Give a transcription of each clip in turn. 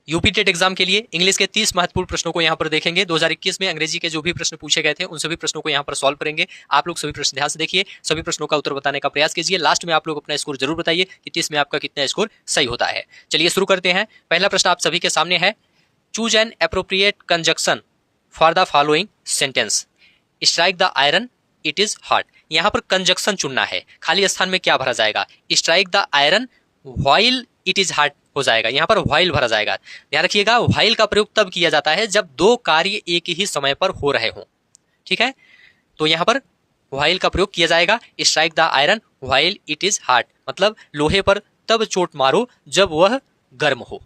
UP TET exam के लिए English के 30 महत्वपूर्ण प्रश्नों को यहाँ पर देखेंगे। 2021 में अंग्रेजी के जो भी प्रश्न पूछे गए थे उन सभी प्रश्नों को यहाँ पर सॉल्व करेंगे। आप लोग सभी प्रश्न ध्यान से देखिए, सभी प्रश्नों का उत्तर बताने का प्रयास कीजिए। लास्ट में आप लोग अपना स्कोर जरूर बताइए कि 30 में आपका कितना स्कोर सही होता है। चलिए शुरू करते हैं। पहला प्रश्न आप सभी के सामने है, choose an appropriate conjunction for the following sentence. Strike the iron it is hot. यहाँ पर कंजक्शन चुनना है, खाली स्थान में क्या भरा जाएगा? Strike the iron while it is hot हो जाएगा, यहाँ पर व्हाइल भरा जाएगा। ध्यान रखिएगा, व्हाइल का प्रयोग तब किया जाता है जब दो कार्य एक ही समय पर हो रहे हों। ठीक है, तो यहाँ पर व्हाइल का प्रयोग किया जाएगा। Strike the iron while it is hot मतलब लोहे पर तब चोट मारो जब वह गर्म हो।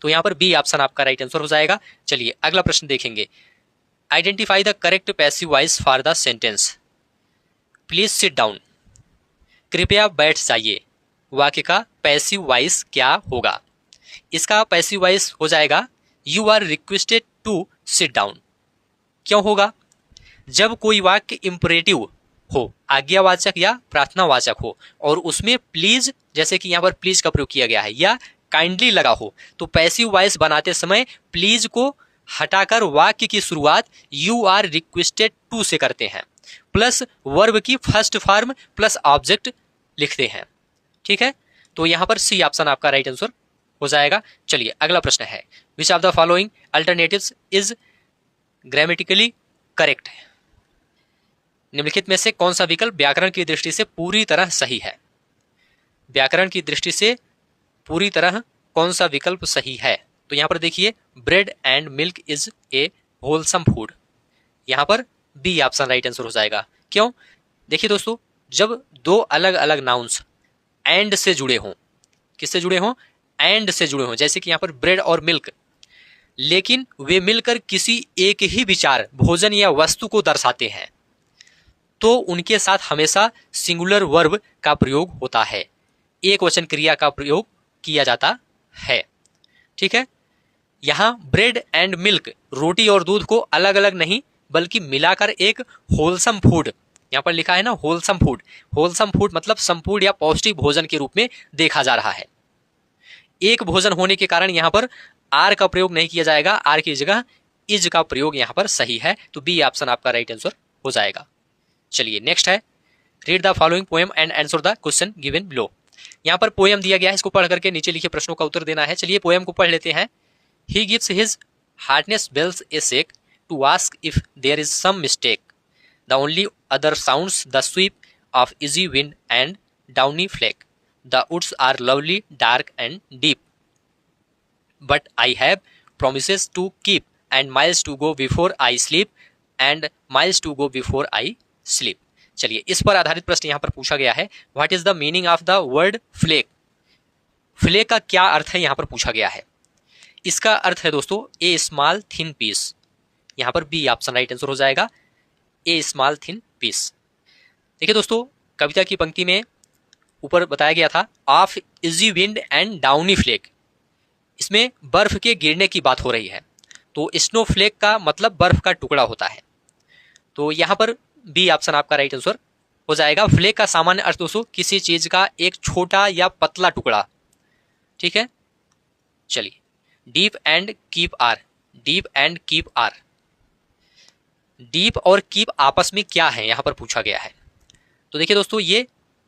तो यहाँ पर बी ऑप्शन आपका राइट आंसर हो जाएगा। चलिए अगला प्रश्न देखेंगे। Identify the correct passive voice for the sentence. Please sit down. कृपया बैठ जाइए। वाक्य का पैसिव वॉइस क्या होगा? इसका पैसिव वॉइस हो जाएगा you are requested to sit down. क्यों होगा? जब कोई वाक्य इंपरेटिव हो, आज्ञावाचक या प्रार्थनावाचक हो और उसमें प्लीज, जैसे कि यहाँ पर प्लीज का प्रयोग किया गया है, या काइंडली लगा हो, तो पैसिव वॉइस बनाते समय प्लीज को हटाकर वाक्य की शुरुआत यू आर रिक्वेस्टेड टू से करते हैं, प्लस वर्ब की फर्स्ट फॉर्म प्लस ऑब्जेक्ट लिखते हैं। ठीक है, तो यहां पर सी ऑप्शन आपका राइट आंसर हो जाएगा। चलिए अगला प्रश्न है, विच of the following alternatives is grammatically correct. निम्नलिखित में से कौन सा विकल्प व्याकरण की दृष्टि से पूरी तरह सही है? व्याकरण की दृष्टि से पूरी तरह कौन सा विकल्प सही है? तो यहां पर देखिए, bread and milk is a wholesome food. यहां पर बी ऑप्शन राइट आंसर हो जाएगा। क्यों? देखिए दोस्तों, जब दो अलग अलग नाउन्स एंड से जुड़े हों, किससे जुड़े हों? एंड से जुड़े हों, जैसे कि यहां पर ब्रेड और मिल्क, लेकिन वे मिलकर किसी एक ही विचार, भोजन या वस्तु को दर्शाते हैं, तो उनके साथ हमेशा सिंगुलर वर्ब का प्रयोग होता है, एक वचन क्रिया का प्रयोग किया जाता है। ठीक है, यहां ब्रेड एंड मिल्क, रोटी और दूध को अलग अलग नहीं बल्कि मिलाकर एक होलसम फूड, यहां पर लिखा है ना होलसम फूड, होलसम फूड मतलब संपूर्ण या पौष्टिक भोजन के रूप में देखा जा रहा है। एक भोजन होने के कारण यहां पर आर का प्रयोग नहीं किया जाएगा, आर की जगह इज का प्रयोग यहां पर सही है, तो बी ऑप्शन आपका राइट आंसर हो जाएगा। चलिए नेक्स्ट है, read the following poem and answer the question given below. यहां पर पोएम दिया गया है, इसको पढ़ करके नीचे लिखे प्रश्नों का उत्तर देना है। चलिए पोएम को पढ़ लेते हैं। He gives his hardness bells a shake to ask if there is some mistake. The only other sounds the sweep of easy wind and downy flake. The woods are lovely, dark and deep. But I have promises to keep and miles to go before I sleep and miles to go before I sleep. चलिए इस पर आधारित प्रश्न यहाँ पर पूछा गया है, What is the meaning of the word flake? Flake का क्या अर्थ है यहाँ पर पूछा गया है। इसका अर्थ है दोस्तों ए स्मॉल थिन पीस। यहां पर बी ऑप्शन राइट आंसर हो जाएगा, ए स्मॉल थिन पीस। देखिए दोस्तों, कविता की पंक्ति में ऊपर बताया गया था of easy wind and downy flake, इसमें बर्फ के गिरने की बात हो रही है, तो स्नो फ्लेक का मतलब बर्फ का टुकड़ा होता है, तो यहां पर बी ऑप्शन आपका राइट आंसर हो जाएगा। फ्लेक का सामान्य अर्थ दोस्तों किसी चीज का एक छोटा या पतला टुकड़ा। ठीक है, चलिए deep and keep our, deep and keep our, deep और कीप आपस में क्या है यहां पर पूछा गया है। तो देखिए दोस्तों, ये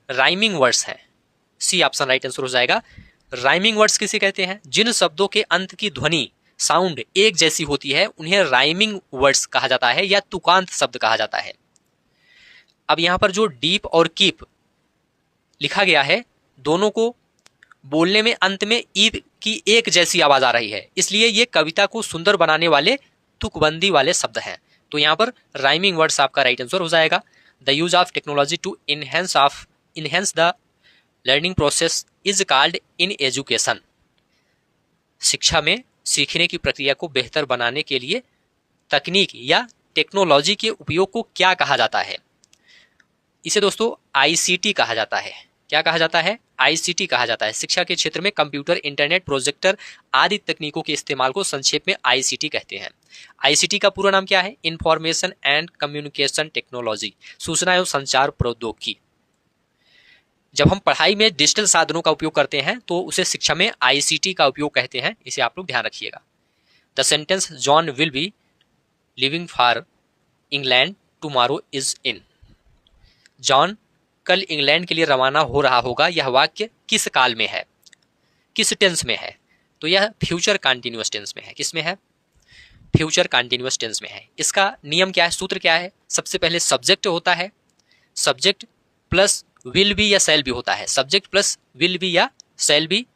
राइमिंग वर्ड्स हैं, सी ऑप्शन राइट आंसर हो जाएगा। राइमिंग वर्ड्स किसे कहते हैं? जिन शब्दों के अंत की ध्वनि साउंड एक जैसी होती है उन्हें राइमिंग वर्ड्स कहा जाता है या तुकांत शब्द कहा जाता है। अब यहां पर जो डीप और कीप लिखा गया है, दोनों को बोलने में अंत में ईब की एक जैसी आवाज आ रही है, इसलिए ये कविता को सुंदर बनाने वाले तुकबंदी वाले शब्द हैं, तो यहां पर राइमिंग वर्ड्स आपका राइट आंसर हो जाएगा। The use of technology to enhance the learning process is called in education. शिक्षा में सीखने की प्रक्रिया को बेहतर बनाने के लिए तकनीक या टेक्नोलॉजी के उपयोग को क्या कहा जाता है? इसे दोस्तों आईसीटी कहा जाता है। क्या कहा जाता है? आईसीटी कहा जाता है। शिक्षा के क्षेत्र में कंप्यूटर, इंटरनेट, प्रोजेक्टर आदि तकनीकों के इस्तेमाल को संक्षेप में आईसीटी कहते हैं। आईसीटी का पूरा नाम क्या है? इंफॉर्मेशन एंड कम्युनिकेशन टेक्नोलॉजी, सूचना एवं संचार प्रौद्योगिकी। जब हम पढ़ाई में डिजिटल साधनों का उपयोग करते हैं तो उसे शिक्षा में आईसीटी का उपयोग कहते हैं, इसे आप लोग ध्यान रखिएगा। The sentence John will be living for England tomorrow is in. John कल इंग्लैंड के लिए रवाना हो रहा होगा, यह वाक्य किस काल में है, किस टेंस में है? तो यह फ्यूचर कंटिन्यूअस टेंस में है। किस में है? फ्यूचर कंटिन्यूअस टेंस में है। इसका नियम क्या है, सूत्र क्या है? सबसे पहले सब्जेक्ट होता है, सब्जेक्ट प्लस विल बी या शैल बी होता है, सब्जेक्ट प्लस विल बी या शैल बी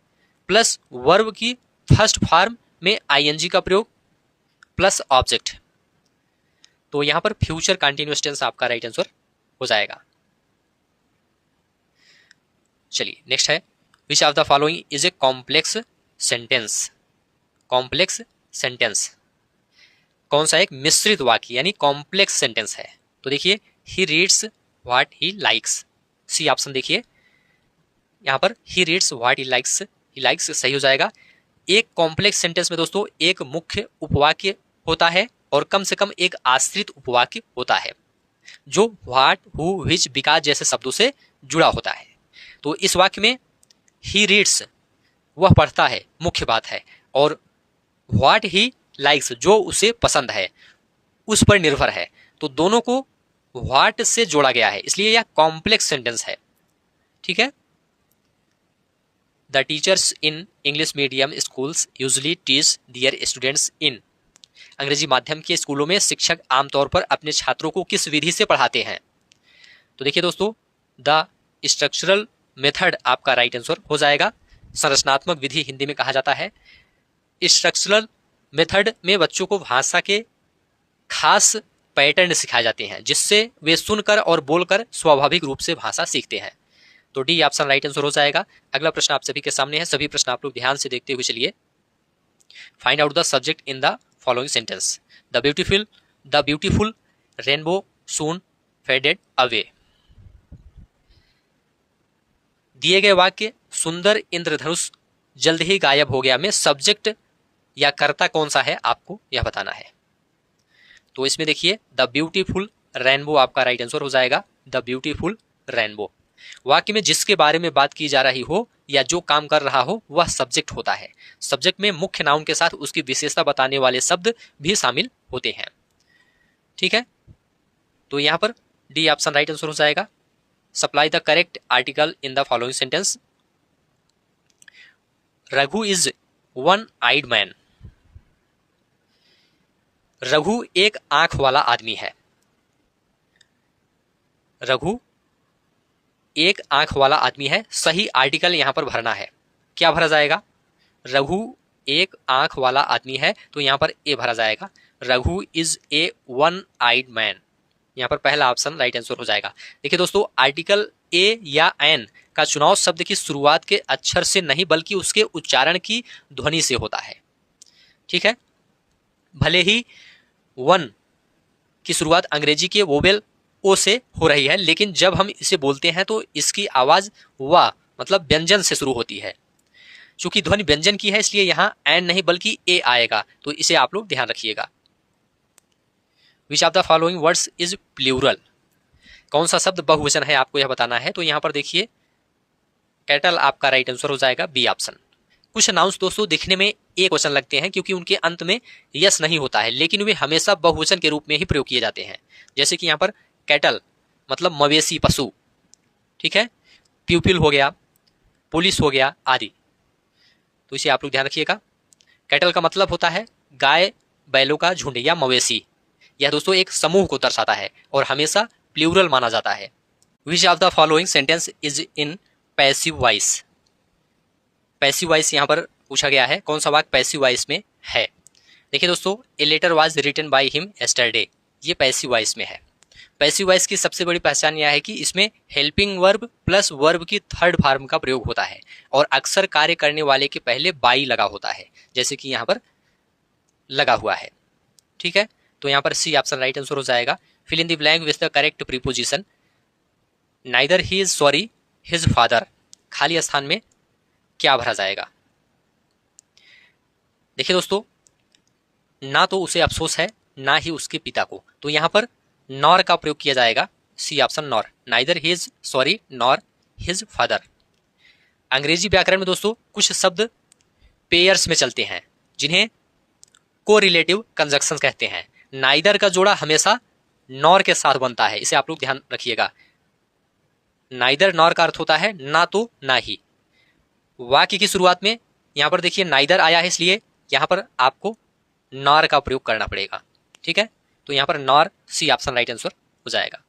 प्लस वर्ब की फर्स्ट फॉर्म में आईएनजी का प्रयोग प्लस ऑब्जेक्ट। तो यहां पर फ्यूचर कंटिन्यूअस टेंस आपका राइट आंसर हो जाएगा। चलिए नेक्स्ट है, विच of the following is a complex sentence. Complex sentence कौन सा? एक मिश्रित वाक्य यानी कॉम्प्लेक्स सेंटेंस है। तो देखिए, he reads what he likes, C option देखिए यहां पर, he reads what he likes सही हो जाएगा। एक कॉम्प्लेक्स सेंटेंस में दोस्तों एक मुख्य उपवाक्य होता है और कम से कम एक आश्रित उपवाक्य होता है जो व्हाट, हु, व्हिच, बिकॉज़ जैसे शब्दों से जुड़ा होता है। तो इस वाक्य में ही रीड्स वह पढ़ता है, मुख्य बात है, और व्हाट ही लाइक्स जो उसे पसंद है उस पर निर्भर है। तो दोनों को व्हाट से जोड़ा गया है, इसलिए यह कॉम्प्लेक्स सेंटेंस है। ठीक है। The teachers in English medium schools usually teach their students in. अंग्रेजी माध्यम के स्कूलों में शिक्षक आमतौर पर अपने छात्रों को किस विधि से पढ़ाते हैं? तो देखिए दोस्तों, द स्ट्रक्चरल मेथड आपका राइट आंसर हो जाएगा। संरचनात्मक विधि हिंदी में कहा जाता है। स्ट्रक्चरल मेथड में बच्चों को भाषा के खास पैटर्न सिखाए जाते हैं जिससे वे सुनकर और बोलकर स्वाभाविक रूप से भाषा सीखते हैं। तो डी ऑप्शन राइट आंसर हो जाएगा। अगला प्रश्न आप सभी के सामने है, सभी प्रश्न आप लोग ध्यान से देखते हुए चलिए। Find out the subject in the following sentence. The beautiful rainbow soon faded away. दिए गए वाक्य सुंदर इंद्रधनुष जल्द ही गायब हो गया में सब्जेक्ट या कर्ता कौन सा है आपको यह बताना है। तो इसमें देखिए, द ब्यूटीफुल रेनबो आपका राइट आंसर हो जाएगा। The beautiful rainbow. वाक्य में जिसके बारे में बात की जा रही हो या जो काम कर रहा हो वह सब्जेक्ट होता है। सब्जेक्ट में मुख्य नाउन के साथ उसकी विशेषता बताने वाले शब्द भी शामिल होते हैं। ठीक है, तो यहां पर डी ऑप्शन राइट आंसर हो जाएगा। Supply the correct article in the following sentence. Raghu is one eyed man. Raghu एक आंख वाला आदमी है। रघु एक आंख वाला आदमी है, सही आर्टिकल यहां पर भरना है। क्या भरा जाएगा? रघु एक आंख वाला आदमी है, तो यहां पर ए भरा जाएगा। Raghu is a one eyed man, यहां पर पहला ऑप्शन राइट आंसर हो जाएगा। देखिए दोस्तों, आर्टिकल ए या एन का चुनाव शब्द की शुरुआत के अक्षर से नहीं बल्कि उसके उच्चारण की ध्वनि से होता है। ठीक है, भले ही वन की शुरुआत अंग्रेजी के वोवेल ओ से हो रही है, लेकिन जब हम इसे बोलते हैं तो इसकी आवाज वा मतलब व्यंजन से शुरू होती है। चूंकि ध्वनि व्यंजन की है इसलिए यहां एन नहीं बल्कि ए आएगा, तो इसे आप लोग ध्यान रखिएगा। Which of the following words is plural. कौन सा शब्द बहुवचन है आपको यह बताना है। तो यहां पर देखिए, कैटल आपका राइट आंसर हो जाएगा, बी ऑप्शन। कुछ नाउन्स दोस्तों दिखने में एक वचन लगते हैं क्योंकि उनके अंत में यस नहीं होता है, लेकिन वे हमेशा बहुवचन के रूप में ही प्रयोग किए जाते हैं। जैसे कि यहां पर कैटल मतलब मवेशी, पशु। ठीक है, प्यूपिल हो गया, पुलिस हो गया आदि। तो इसे आप लोग ध्यान रखिएगा। कैटल का मतलब होता है गाय बैलों का झुंड या मवेशी। यह दोस्तों एक समूह को दर्शाता है और हमेशा प्लूरल माना जाता है। विच of the following sentence is in passive voice. Passive voice यहां पर पूछा गया है, कौन सा वाक्य पैसिव वॉइस में है। देखिए दोस्तों, a letter was written by him yesterday, ये पैसिव वॉइस में है। पैसिव वॉइस की सबसे बड़ी पहचान यह है कि इसमें हेल्पिंग वर्ब प्लस वर्ब की थर्ड फॉर्म का प्रयोग होता है और अक्सर कार्य करने वाले के पहले बाई लगा होता है, जैसे कि यहां पर लगा हुआ है। ठीक है, तो यहां पर सी ऑप्शन राइट आंसर हो जाएगा। Fill in the blank with the correct preposition. Neither he is sorry his father, खाली स्थान में क्या भरा जाएगा। देखिए दोस्तों, ना तो उसे अफसोस है ना ही उसके पिता को, तो यहां पर नॉर का प्रयोग किया जाएगा, C option nor. Neither he is sorry nor his father. अंग्रेजी व्याकरण में दोस्तों कुछ शब्द पेयर्स में चलते हैं जिन्हें कोरिलेटिव कंजक्शन कहते हैं। नाइदर का जोड़ा हमेशा नॉर के साथ बनता है, इसे आप लोग ध्यान रखिएगा। नाइदर नॉर का अर्थ होता है ना तो ना ही। वाक्य की शुरुआत में यहां पर देखिए नाइदर आया है, इसलिए यहां पर आपको नॉर का प्रयोग करना पड़ेगा। ठीक है, तो यहां पर nor, C option right answer हो जाएगा।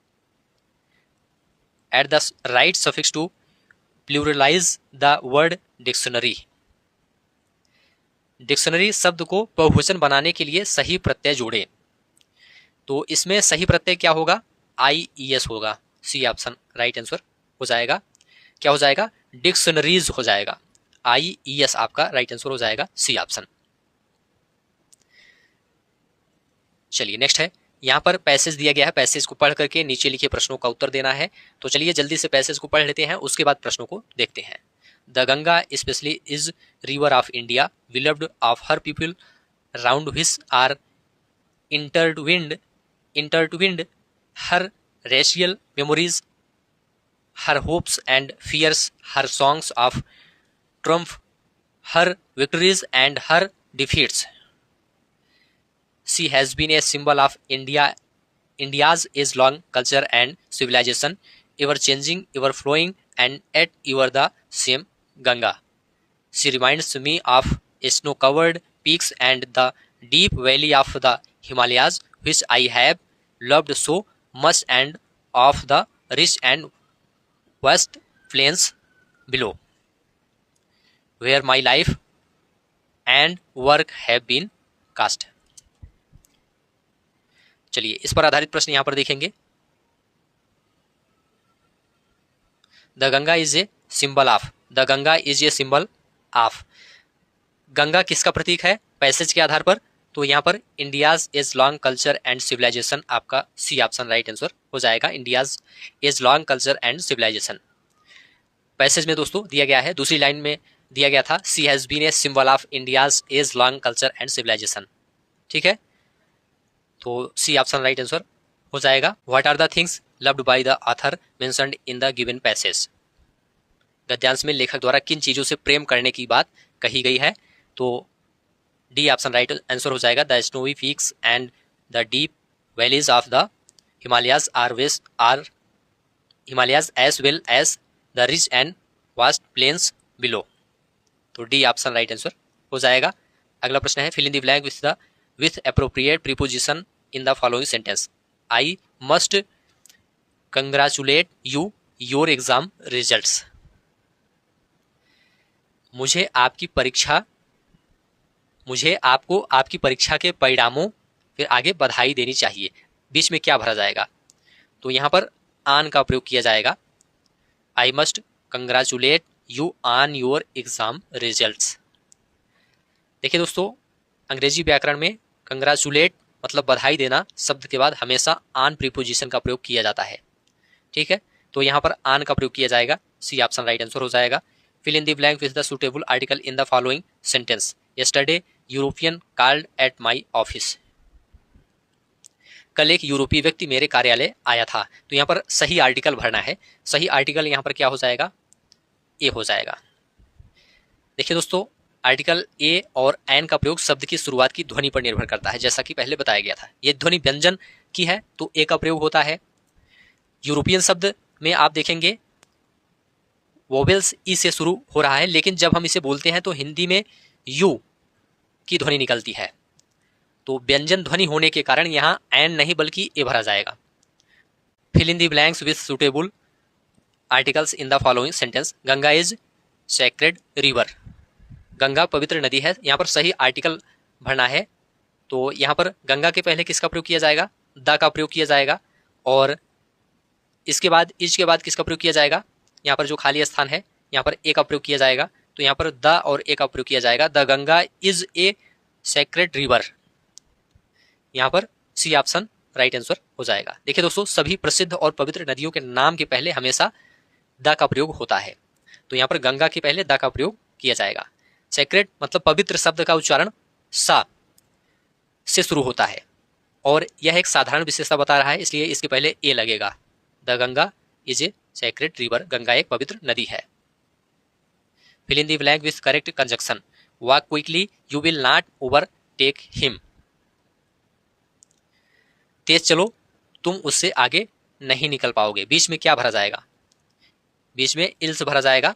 Add the right suffix to pluralize the word dictionary. Dictionary शब्द को बहुवचन बनाने के लिए सही प्रत्यय जोड़ें। तो इसमें सही प्रत्यय क्या होगा? IES होगा। सी ऑप्शन राइट आंसर हो जाएगा। क्या हो जाएगा? डिक्शनरीज हो जाएगा। IES आपका राइट आंसर हो जाएगा, सी ऑप्शन। चलिए नेक्स्ट है, यहां पर पैसेज दिया गया है, पैसेज को पढ़ करके नीचे लिखे प्रश्नों का उत्तर देना है। तो चलिए जल्दी से पैसेज को पढ़ लेते हैं, उसके बाद प्रश्नों को देखते हैं। The Ganga especially is river of India, beloved of her people, round which are intertwined her racial memories, her hopes and fears, her songs of triumph, her victories and her defeats. She has been a symbol of India's age-long culture and civilization, ever changing, ever flowing, and yet ever the same Ganga. She reminds me of snow-covered peaks and the deep valley of the Himalayas, which I have loved so much, and of the rich and vast plains below, where my life and work have been cast. चलिए इस पर आधारित प्रश्न यहां पर देखेंगे। The Ganga is A symbol of, the Ganga is A symbol of. Ganga किसका प्रतीक है पैसेज के आधार पर? तो यहां पर India's age long culture and civilization, आपका सी ऑप्शन राइट आंसर हो जाएगा। India's age long culture and civilization passage में दोस्तों दिया गया है। दूसरी लाइन में दिया गया था C has been a symbol of India's age long culture and civilization. ठीक है, तो सी ऑप्शन राइट आंसर हो जाएगा। What are the things loved by the author mentioned in the given passage. गद्यांश में लेखक द्वारा किन चीजों से प्रेम करने की बात कही गई है? तो डी ऑप्शन राइट आंसर हो जाएगा। The snowy peaks and the deep valleys of the Himalayas are Himalayas as well as the rich and vast plains below. तो डी ऑप्शन राइट आंसर हो जाएगा। अगला प्रश्न है, fill in the blank with appropriate preposition in the following sentence. I must congratulate you your exam results. मुझे आपको आपकी परीक्षा के परिणामों, फिर आगे बधाई देनी चाहिए। बीच में क्या भरा जाएगा? तो यहां पर आन का प्रयोग किया जाएगा। आई must congratulate you on your exam results. देखिए दोस्तों, अंग्रेजी व्याकरण में कंग्रेचुलेट मतलब बधाई देना शब्द के बाद हमेशा आन प्रीपोजिशन का प्रयोग किया जाता है। ठीक है, तो यहां पर आन का प्रयोग किया जाएगा। सी ऑप्शन राइट आंसर हो जाएगा। Fill in the blank with the suitable article in the following sentence. Yesterday European called at my office. कल एक यूरोपीय व्यक्ति मेरे कार्यालय आया था। तो यहाँ पर सही आर्टिकल भरना है। सही आर्टिकल यहाँ पर क्या हो जाएगा? ए हो जाएगा। देखिए दोस्तों, आर्टिकल ए और एन का प्रयोग शब्द की शुरुआत की ध्वनि पर निर्भर करता है, जैसा कि पहले बताया गया था। ये ध्वनि व्यंजन की है तो ए का प्रयोग होता है। यूरोपियन शब्द में आप देखेंगे वोवेल्स ई से शुरू हो रहा है, लेकिन जब हम इसे बोलते हैं तो हिंदी में यू की ध्वनि निकलती है। तो व्यंजन ध्वनि होने के कारण यहां एन नहीं बल्कि ए भरा जाएगा। Fill in the blanks with suitable articles in the following sentence. Ganga is sacred river. Ganga पवित्र नदी है। यहाँ पर सही आर्टिकल भरना है। तो यहाँ पर गंगा के पहले किसका प्रयोग किया जाएगा? द का प्रयोग किया जाएगा। और इसके बाद इज के बाद किसका प्रयोग किया जाएगा? यहाँ पर जो खाली स्थान है यहाँ पर ए का प्रयोग किया जाएगा। तो यहाँ पर द और ए का प्रयोग किया जाएगा। The Ganga is A sacred river. यहाँ पर सी ऑप्शन राइट आंसर हो जाएगा। देखिए दोस्तों, सभी प्रसिद्ध और पवित्र नदियों के नाम के पहले हमेशा द का प्रयोग होता है। तो यहाँ पर गंगा के पहले द का प्रयोग किया जाएगा। सैक्रेड मतलब पवित्र शब्द का उच्चारण सा से शुरू होता है और यह एक साधारण विशेषता बता रहा है, इसलिए इसके पहले ए लगेगा। The Ganga is a sacred river, Ganga एक पवित्र नदी है। Fill in the blank with correct conjunction. Walk quickly, you will not overtake him. तेज चलो, तुम उससे आगे नहीं निकल पाओगे। बीच में क्या भरा जाएगा? बीच में इल्स भरा जाएगा।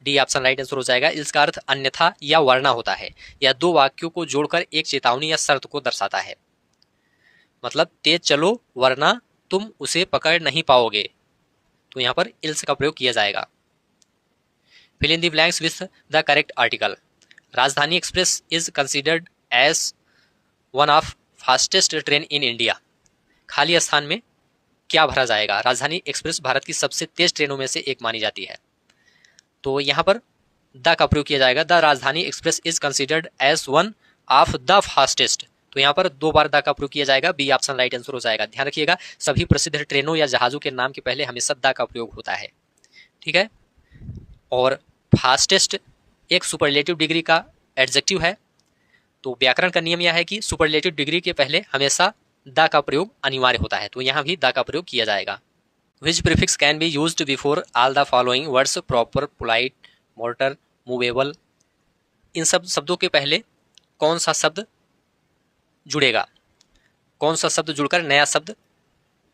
डी ऑप्शन राइट आंसर हो जाएगा। इल्स का अर्थ अन्यथा या वरना होता है। यह दो वाक्यों को जोड़कर एक चेतावनी या शर्त को दर्शाता है। मतलब तेज चलो वरना तुम उसे पकड़ नहीं पाओगे, तो यहां पर इल्स का प्रयोग किया जाएगा। Fill in the blanks with the correct article. Rajdhani express is considered as one of fastest train in India. खाली स्थान में क्या भरा जाएगा? राजधानी एक्सप्रेस भारत की सबसे तेज ट्रेनों में से एक मानी जाती है, तो यहां पर द का प्रयोग किया जाएगा। The Rajdhani express is considered as one of the fastest, तो यहां पर दो बार द का प्रयोग किया जाएगा। बी ऑप्शन राइट आंसर हो जाएगा। ध्यान रखिएगा, सभी प्रसिद्ध ट्रेनों या जहाजों के नाम के पहले हमेशा द का प्रयोग होता है, ठीक है। और फास्टेस्ट एक सुपरलेटिव डिग्री का एडजेक्टिव है, तो व्याकरण का नियम यह है कि सुपरलेटिव डिग्री के पहले हमेशा द का प्रयोग अनिवार्य होता है, तो यहां भी द का प्रयोग किया जाएगा। Which prefix can be used before all the following words? Proper, polite, mortal, movable. इन सब शब्दों के पहले कौन सा शब्द जुड़ेगा? कौन सा शब्द जुड़कर नया शब्द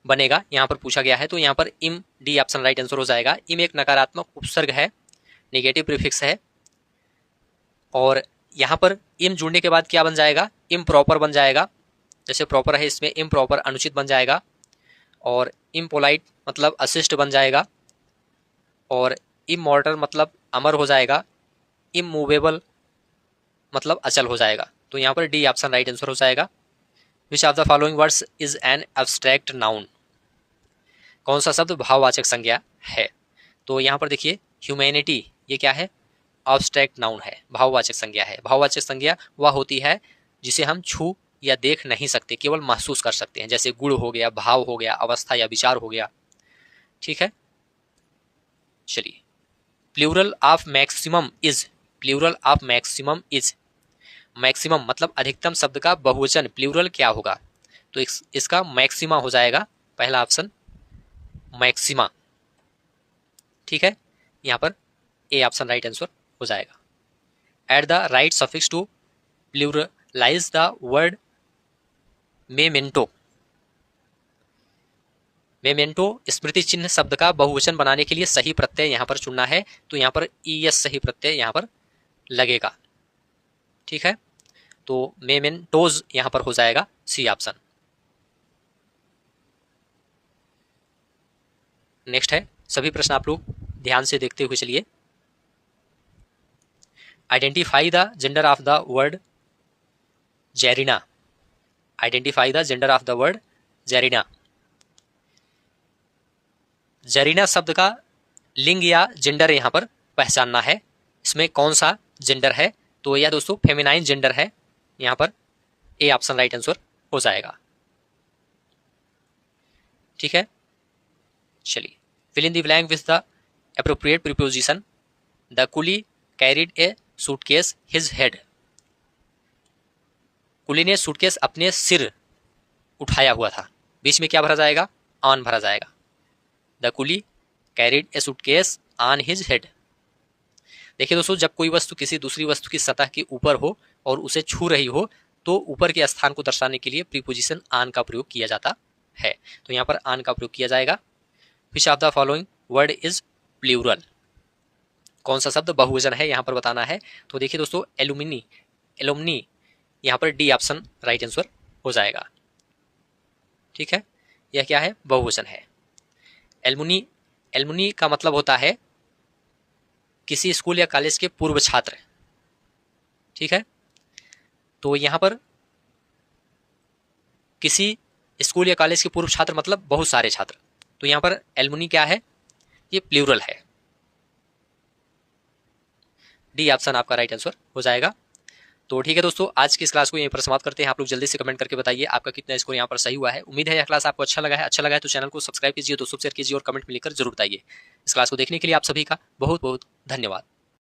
बनेगा, यहां पर पूछा गया है। तो यहां पर इम, डी ऑप्शन राइट आंसर हो जाएगा। इम एक नकारात्मक उपसर्ग है, नेगेटिव प्रीफिक्स है, और यहां पर इम जुड़ने के बाद क्या बन जाएगा? इम प्रॉपर बन जाएगा। जैसे प्रॉपर है, इसमें इम प्रॉपर अनुचित बन जाएगा, और इम्पोलाइट मतलब अशिष्ट बन जाएगा, और इमॉर्टल मतलब अमर हो जाएगा, इमूवेबल मतलब अचल हो जाएगा। तो यहाँ पर डी ऑप्शन राइट आंसर हो जाएगा। Which of the following words is an abstract noun? कौन सा शब्द भाववाचक संज्ञा है? तो यहाँ पर देखिए, ह्यूमैनिटी ये क्या है? एब्स्ट्रैक्ट नाउन है, भाववाचक संज्ञा है। भाववाचक संज्ञा वह होती है जिसे हम छू या देख नहीं सकते, केवल महसूस कर सकते हैं, जैसे गुण हो गया, भाव हो गया, अवस्था या विचार हो गया, ठीक है। चलिए, plural of maximum is. Plural of maximum is, maximum मतलब अधिकतम शब्द का बहुवचन प्लूरल क्या होगा? तो इसका मैक्सिमा हो जाएगा, पहला ऑप्शन मैक्सिमा, ठीक है। यहां पर ए ऑप्शन राइट आंसर हो जाएगा। Add the right suffix to pluralize the word memento. Memento स्मृति चिन्ह शब्द का बहुवचन बनाने के लिए सही प्रत्यय यहां पर चुनना है, तो यहां पर ईएस सही प्रत्यय यहां पर लगेगा, ठीक है। तो मेमेंटोज यहां पर हो जाएगा सी ऑप्शन। नेक्स्ट है, सभी प्रश्न आप लोग ध्यान से देखते हुए चलिए। Identify the gender of the word czarina. Identify the gender of the word czarina. Czarina शब्द का लिंग या जेंडर यहां पर पहचानना है। इसमें कौन सा जेंडर है? तो यह दोस्तों फेमिनाइन जेंडर है, यहां पर ए ऑप्शन राइट आंसर हो जाएगा, ठीक है। चलिए, fill in the blank with the appropriate preposition. The coolie carried a suitcase his head. कुली ने सूटकेस अपने सिर उठाया हुआ था। बीच में क्या भरा जाएगा? ऑन भरा जाएगा। The coolie carried a suitcase on his head. देखिए दोस्तों, जब कोई वस्तु किसी दूसरी वस्तु की सतह के ऊपर हो और उसे छू रही हो, तो ऊपर के स्थान को दर्शाने के लिए प्रीपोजिशन ऑन का प्रयोग किया जाता है, तो यहां पर ऑन का प्रयोग किया जाएगा। Which of the following word is plural? कौन सा शब्द बहुवचन है यहां पर बताना है। तो देखिए दोस्तों, एलुमिनी, एलुमनी, यहां पर डी ऑप्शन राइट आंसर हो जाएगा, ठीक है। यह क्या है? बहुवचन है। एलुमनी, एलुमनी का मतलब होता है किसी स्कूल या कॉलेज के पूर्व छात्र, ठीक है। तो यहां पर किसी स्कूल या कॉलेज के पूर्व छात्र मतलब बहुत सारे छात्र, तो यहां पर एलुमनी क्या है? ये प्लूरल है। डी ऑप्शन आपका राइट आंसर हो जाएगा। तो ठीक है दोस्तों, आज की इस क्लास को यहीं पर समाप्त करते हैं। आप लोग जल्दी से कमेंट करके बताइए आपका कितना स्कोर यहाँ पर सही हुआ है। उम्मीद है यह क्लास आपको अच्छा लगा है। अच्छा लगा है तो चैनल को सब्सक्राइब कीजिए, दोस्तों शेयर कीजिए और कमेंट में लिखकर जरूर बताइए। इस क्लास को देखने के लिए आप सभी का बहुत बहुत धन्यवाद।